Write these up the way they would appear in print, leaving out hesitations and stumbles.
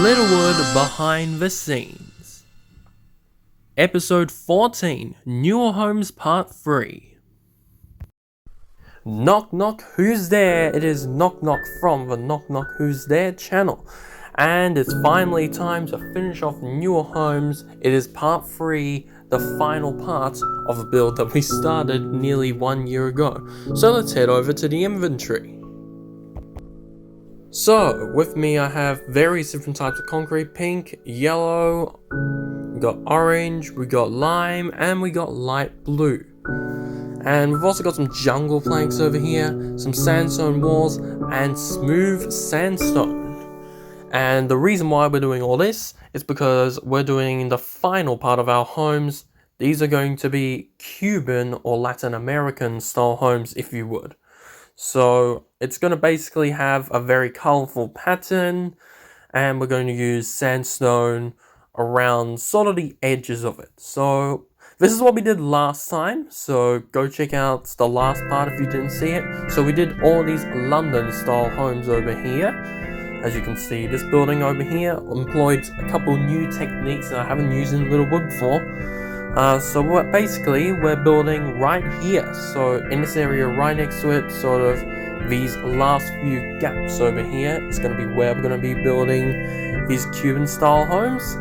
Littlewood Behind the Scenes. Episode 14, Newell Homes Part 3. Knock knock, who's there? It is Knock Knock from the Knock Knock Who's There channel. And it's finally time to finish off Newell Homes. It is part 3, the final part of the build that we started nearly 1 year ago. So let's head over to the inventory. So, with me I have various different types of concrete: pink, yellow, we got orange, we got lime, and we got light blue. And we've also got some jungle planks over here, some sandstone walls, and smooth sandstone. And the reason why we're doing all this is because we're doing the final part of our homes. These are going to be Cuban or Latin American style homes, if you would. So it's going to basically have a very colorful pattern, and we're going to use sandstone around sort of the edges of it. So this is what we did last time, so go check out the last part if you didn't see it. So we did all these London style homes over here. As you can see, this building over here employed a couple new techniques that I haven't used in Littlewood before. So we're building right here. So in this area right next to it, sort of these last few gaps over here, is going to be where we're going to be building these Cuban style homes.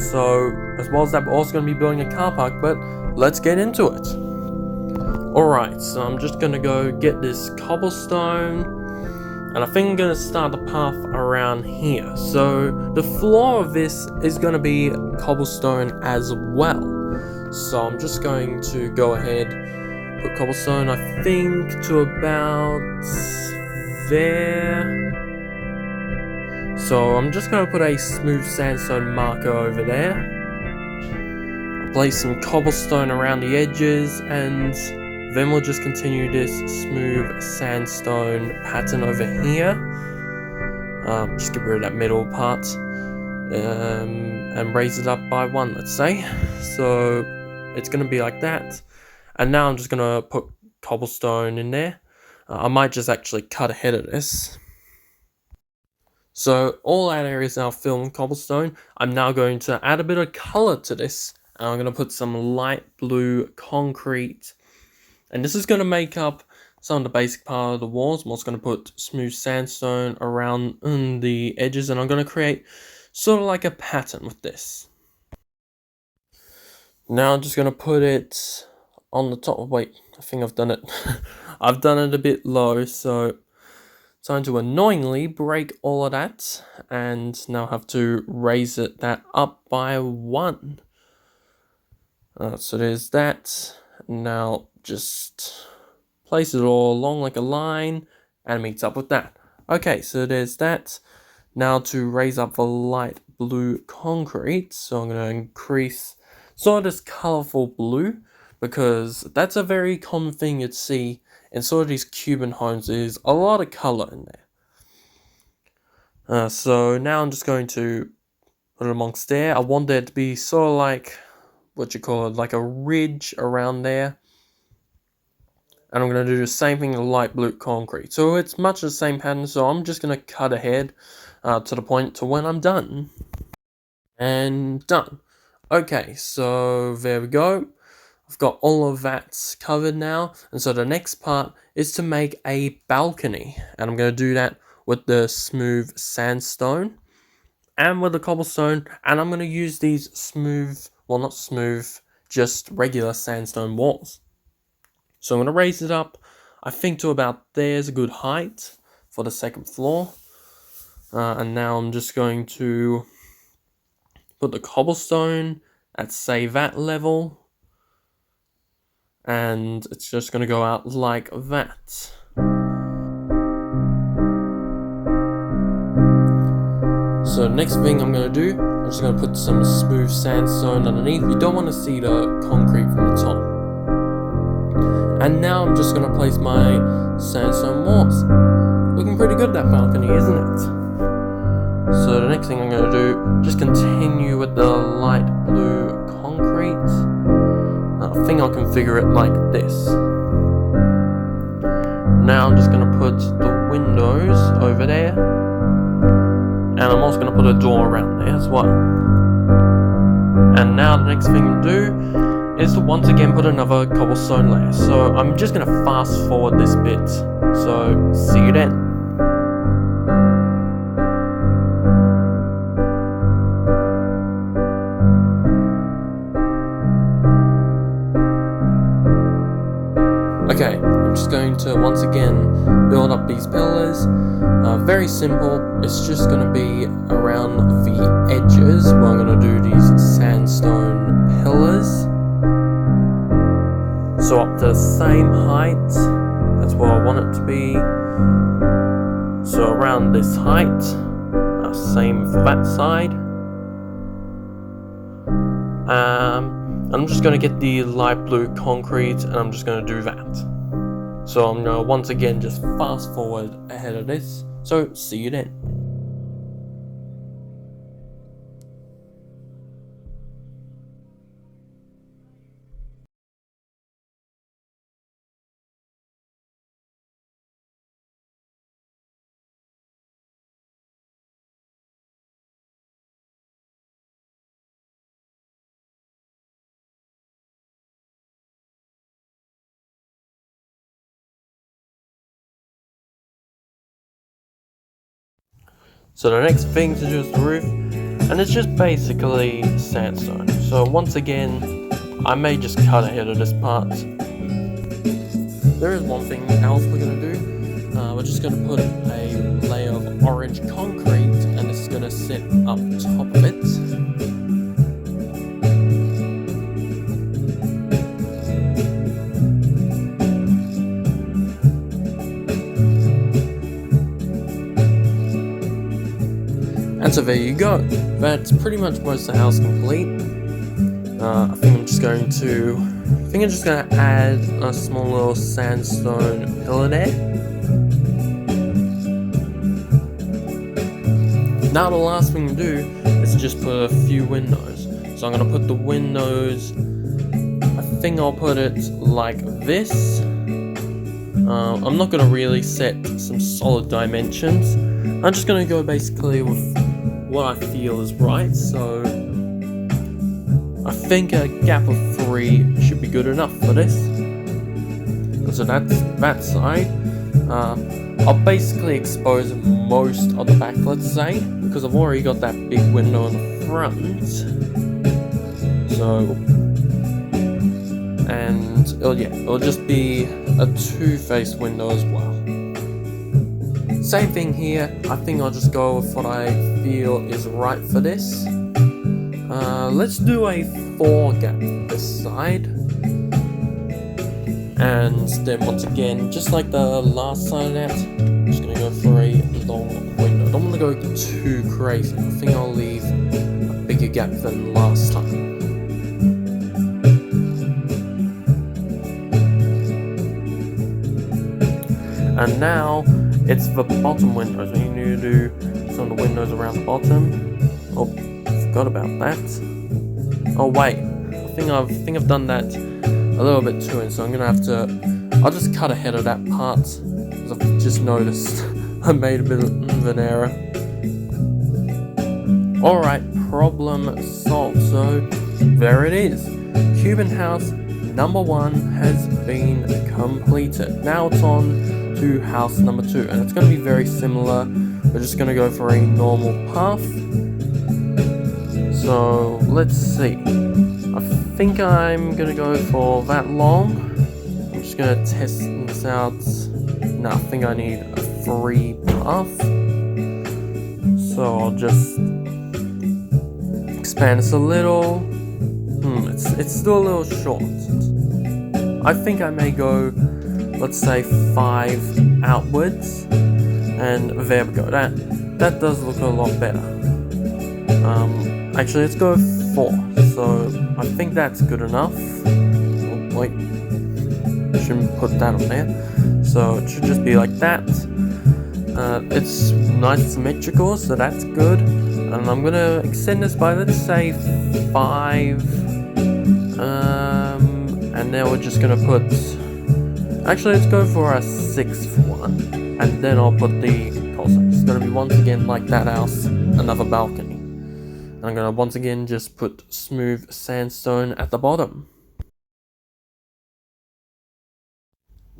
So as well as that, we're also going to be building a car park, but let's get into it. Alright, so I'm just going to go get this cobblestone. And I think I'm going to start the path around here. So the floor of this is going to be cobblestone as well. So I'm just going to go ahead, put cobblestone, I think, to about there. So I'm just going to put a smooth sandstone marker over there. I'll place some cobblestone around the edges, and then we'll just continue this smooth sandstone pattern over here. Just get rid of that middle part and raise it up by 1, let's say. So it's going to be like that. And now I'm just going to put cobblestone in there. I might just actually cut ahead of this. So all that area is now filled with cobblestone. I'm now going to add a bit of color to this. And I'm going to put some light blue concrete. And this is going to make up some of the basic part of the walls. I'm also going to put smooth sandstone around the edges, and I'm going to create sort of like a pattern with this. Now I'm just going to put it on the top. Wait, I think I've done it. I've done it a bit low, so time to annoyingly break all of that, and now have to raise that up by 1. So there's that. Now just place it all along like a line and meets up with that. Okay, so there's that. Now to raise up the light blue concrete, so I'm going to increase sort of this colorful blue, because that's a very common thing you'd see in sort of these Cuban homes. Is a lot of color in there. So now I'm just going to put it amongst there. I want there to be sort of like, like a ridge around there. And I'm going to do the same thing with light blue concrete. So it's much the same pattern, so I'm just going to cut ahead to the point to when I'm done. And done. Okay, so there we go. I've got all of that covered now. And so the next part is to make a balcony. And I'm going to do that with the smooth sandstone and with the cobblestone. And I'm going to use these smooth, well, not smooth, just regular sandstone walls. So I'm going to raise it up, I think, to about there's a good height for the second floor. And now I'm just going to put the cobblestone at, say, that level. And it's just going to go out like that. So the next thing I'm going to do, I'm just going to put some smooth sandstone underneath. You don't want to see the concrete from the top. And now I'm just going to place my sandstone walls. Looking pretty good, that balcony, isn't it? So the next thing I'm going to do, just continue with the light blue concrete. I think I'll configure it like this. Now I'm just going to put the windows over there. And I'm also going to put a door around there as well. And now the next thing to do is to once again put another cobblestone layer. So I'm just going to fast forward this bit. So see you then. Okay, I'm just going to once again build up these pillars. Very simple, it's just going to be around the edges where I'm going to do these sandstone pillars. So up to the same height, that's where I want it to be. So around this height, same for that side. I'm just going to get the light blue concrete and I'm just going to do that. So I'm going to once again just fast forward ahead of this. So see you then. So the next thing to do is the roof, and it's just basically sandstone. So once again, I may just cut ahead of this part. There is one thing else we're going to do. We're just going to put a layer of orange concrete, and this is going to sit up top of it. And so there you go. That's pretty much most of the house complete. I think I'm just going to add a small little sandstone pillar there. Now the last thing to do is just put a few windows. So I'm going to put the windows, I think I'll put it like this. I'm not going to really set some solid dimensions. I'm just going to go basically with what I feel is right. So I think a gap of 3 should be good enough for this. So that's that side. I'll basically expose most of the back, let's say, because I've already got that big window in the front. So, and it'll just be a 2-faced window as well. Same thing here. I think I'll just go with what I feel is right for this. Let's do a 4 gap for this side. And then once again, just like the last side of that, I'm just going to go for a long window. I don't want to go too crazy. I think I'll leave a bigger gap than last time. And now, it's the bottom windows. We need to do some of the windows around the bottom. Oh, forgot about that. Oh wait, I think I've done that a little bit too, and so I'm gonna have to. I'll just cut ahead of that part because I've just noticed I made a bit of an error. All right, problem solved. So there it is. Cuban house number 1 has been completed. Now it's on to house number 2, and it's going to be very similar. We're just going to go for a normal path. So let's see. I think I'm going to go for that long. I'm just going to test this out. No, I think I need a 3 path. So I'll just expand this a little. It's still a little short. I think I may go, let's say 5 outwards, and there we go. That does look a lot better. Actually, let's go 4. So I think that's good enough. Oh, wait, shouldn't put that on there. So it should just be like that. It's nice and symmetrical, so that's good. And I'm gonna extend this by, let's say 5. And now we're just gonna put. Actually, let's go for a 6th one, and then I'll put the coastline. It's gonna be once again like that house. another balcony. And I'm going to once again just put smooth sandstone at the bottom.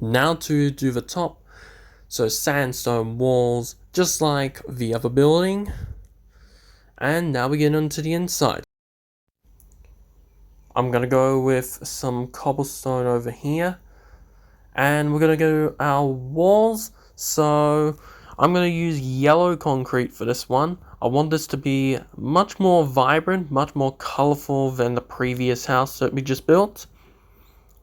Now to do the top. So sandstone walls, just like the other building. And now we get onto the inside. I'm going to go with some cobblestone over here. And we're going to go our walls. So I'm going to use yellow concrete for this one. I want this to be much more vibrant, much more colorful than the previous house that we just built.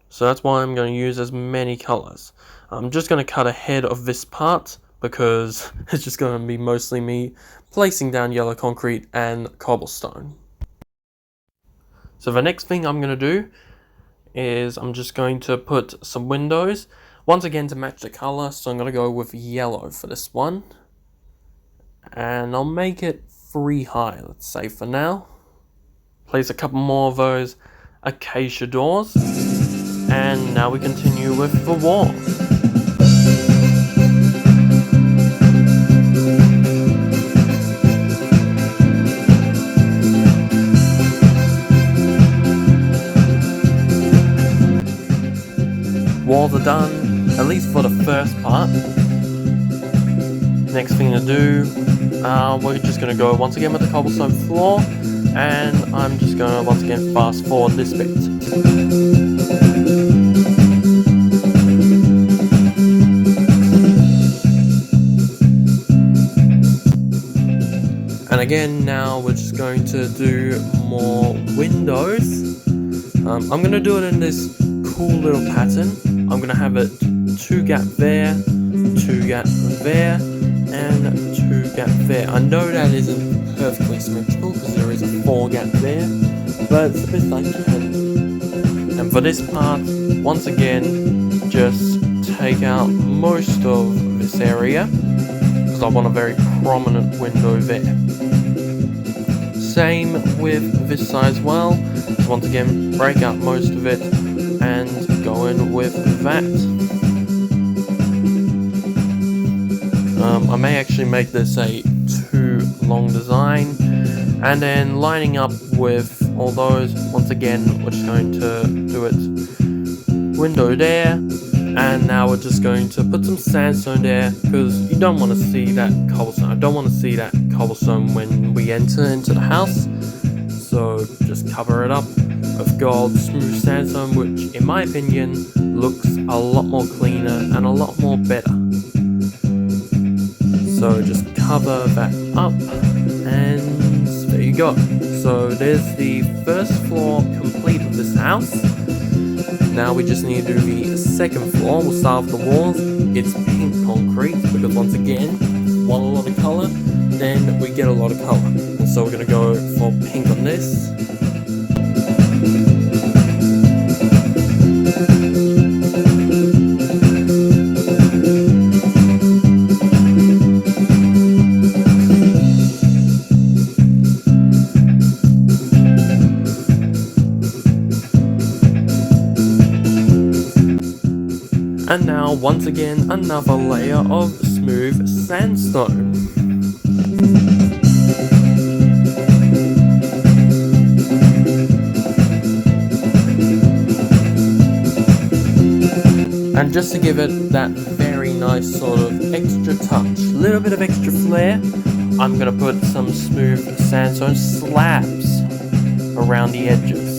So that's why I'm going to use as many colors. I'm just going to cut ahead of this part because it's just going to be mostly me placing down yellow concrete and cobblestone. So the next thing I'm going to do is I'm just going to put some windows, once again to match the color, so I'm going to go with yellow for this one. And I'll make it 3 high, let's say for now. Place a couple more of those acacia doors. And now we continue with the walls. Walls are done, at least for the first part. Next thing to do, we're just going to go once again with the cobblestone floor, and I'm just going to once again fast forward this bit. And again, now we're just going to do more windows. I'm going to do it in this cool little pattern. I'm going to have it 2 gap there, 2 gap there, and 2 gap there. I know that isn't perfectly symmetrical because there is a 4 gap there, but it's the best I can do. And for this part, once again, just take out most of this area because I want a very prominent window there. Same with this side as well. So once again, break out most of it and go in with that. I may actually make this a too long design, and then lining up with all those, once again we're just going to do it window there, and now we're just going to put some sandstone there because you don't want to see that cobblestone. I don't want to see that cobblestone when we enter into the house, so just cover it up with gold smooth sandstone, which in my opinion looks a lot more cleaner and a lot more better. So just cover that up, and there you go. So there's the first floor complete of this house. Now we just need to do the second floor. We'll start with the walls. It's pink concrete because once again, want a lot of color, then we get a lot of color. And so we're gonna go for pink on this. And now, once again, another layer of smooth sandstone. And just to give it that very nice sort of extra touch, little bit of extra flair, I'm going to put some smooth sandstone slabs around the edges.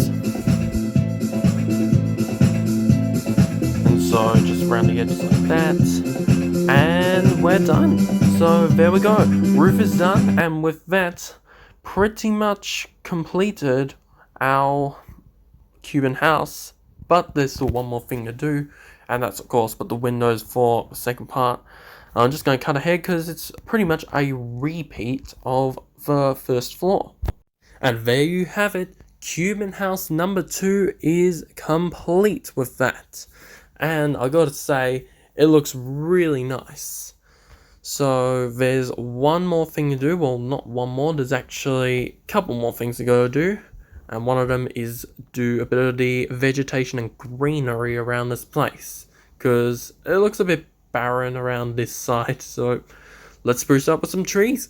So just around the edges like that, and we're done. So there we go, roof is done, and with that, pretty much completed our Cuban house. But there's still one more thing to do, and that's of course put the windows for the second part. I'm just going to cut ahead because it's pretty much a repeat of the first floor. And there you have it, Cuban house number 2 is complete with that. And I gotta say, it looks really nice. So there's one more thing to do. Well, not one more. There's actually a couple more things to go do. And one of them is do a bit of the vegetation and greenery around this place. Because it looks a bit barren around this side. So let's spruce up with some trees.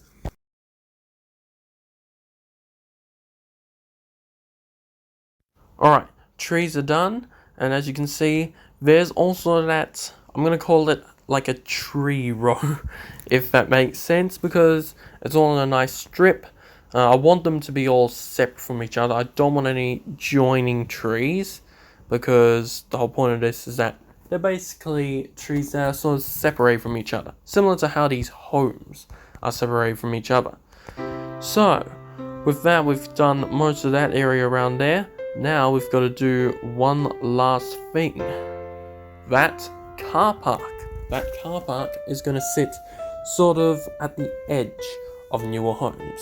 Alright, trees are done, and as you can see, there's also that, I'm gonna call it like a tree row, if that makes sense, because it's all on a nice strip. I want them to be all separate from each other. I don't want any joining trees, because the whole point of this is that they're basically trees that are sort of separated from each other, similar to how these homes are separated from each other. So, with that, we've done most of that area around there. Now we've got to do one last thing. That car park. That car park is going to sit sort of at the edge of Newell homes.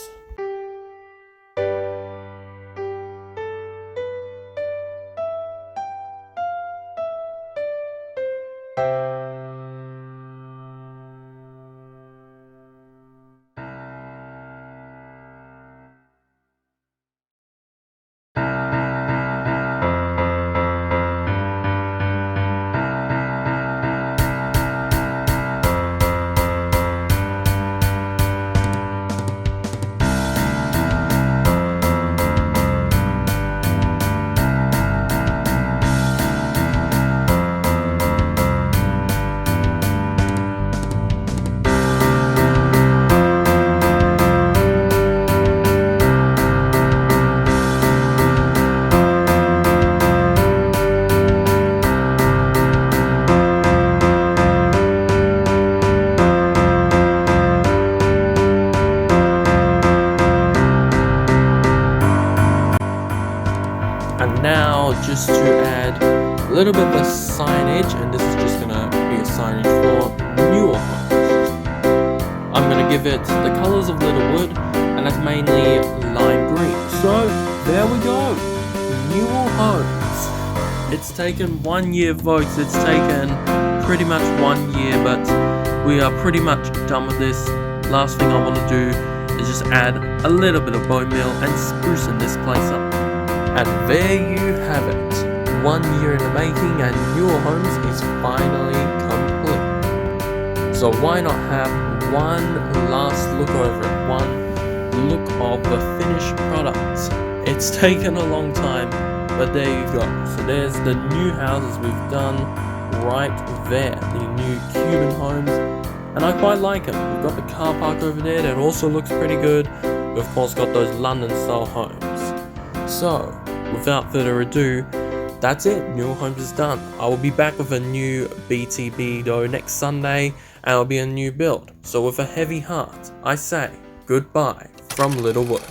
And now, just to add a little bit of a signage, and this is just gonna be a signage for Newell homes. I'm gonna give it the colors of Littlewood, and that's mainly lime green. So there we go, Newell homes. It's taken 1 year votes. It's taken pretty much 1 year, but we are pretty much done with this. Last thing I want to do is just add a little bit of bone meal and sprucing this place up. And there you have it. 1 year in the making and Newell homes is finally complete. So why not have one last look over it, one look of the finished product. It's taken a long time, but there you go. So there's the new houses we've done right there, the new Cuban homes, and I quite like them. We've got the car park over there that also looks pretty good. We've of course got those London style homes. So, without further ado, that's it. Newell homes is done. I will be back with a new BTB though next Sunday, and it'll be a new build. So with a heavy heart, I say goodbye from Littlewood.